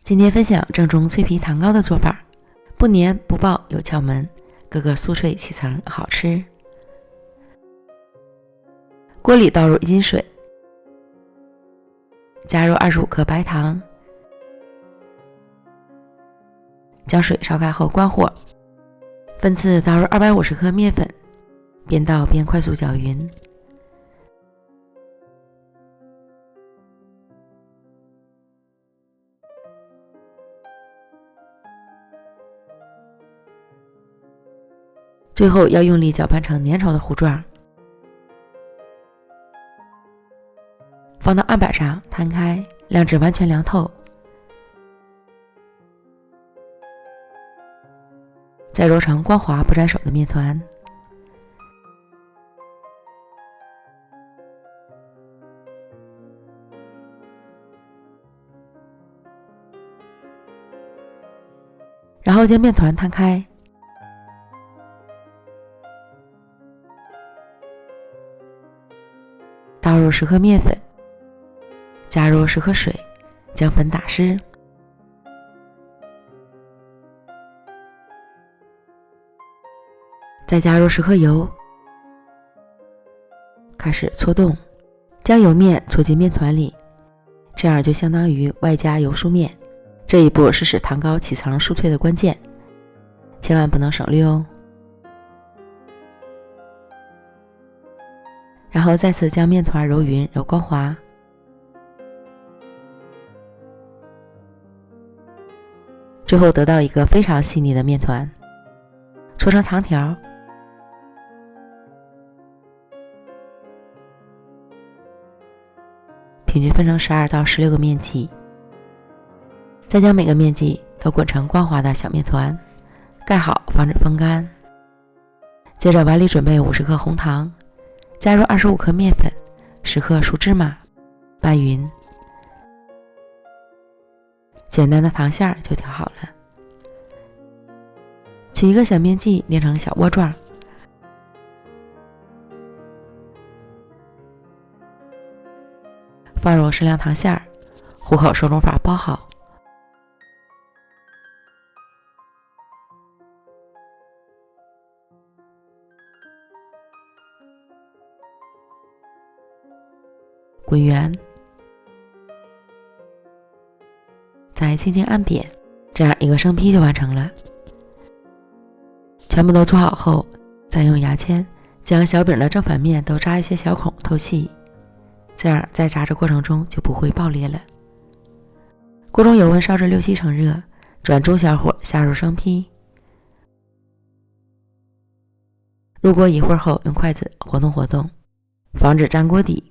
今天分享正宗脆皮糖糕的做法，不粘不爆有窍门，个个酥脆起层好吃。锅里倒入1斤水，加入25克白糖，将水烧开后关火，分次倒入250克面粉，边倒边快速搅匀。最后要用力搅拌成粘稠的糊状，放到案板上摊开，晾至完全凉透，再揉成光滑不沾手的面团。然后将面团摊开，倒入10克面粉，加入10克水，将粉打湿，再加入10克油，开始搓动，将油面搓进面团里，这样就相当于外加油酥面。这一步是使糖糕起层酥脆的关键，千万不能省略哦。然后再次将面团揉匀揉光滑，最后得到一个非常细腻的面团，搓成长条，平均分成12到16个面剂，再将每个面剂都滚成光滑的小面团，盖好防止风干。接着碗里准备50克红糖，加入25克面粉，10克熟芝麻，拌匀，简单的糖馅儿就调好了。取一个小面剂捏成小窝状，放入适量糖馅儿，虎口手中法包好。滚圆，再轻轻按扁，这样一个生坯就完成了。全部都做好后，再用牙签将小饼的正反面都扎一些小孔透气，这样在炸制过程中就不会爆裂了。锅中油温烧至6-7成热，转中小火下入生坯。入锅一会儿后，用筷子活动活动，防止粘锅底。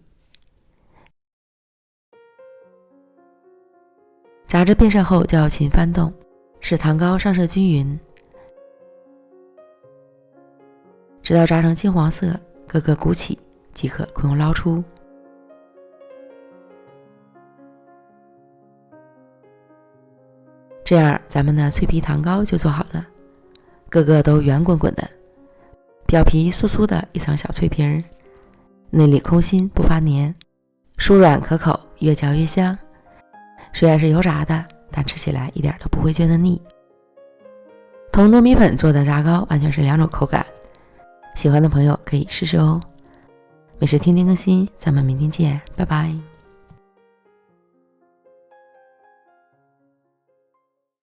炸至变色后就要勤翻动，使糖糕上色均匀，直到炸成金黄色，个个鼓起即可空用捞出。这样咱们的脆皮糖糕就做好了，个个都圆滚滚的，表皮酥酥的一层小脆皮儿，内里空心不发黏，酥软可口，越嚼越香。虽然是油炸的，但吃起来一点都不会觉得腻。同糯米粉做的炸糕完全是两种口感，喜欢的朋友可以试试哦。美食天天更新，咱们明天见，拜拜。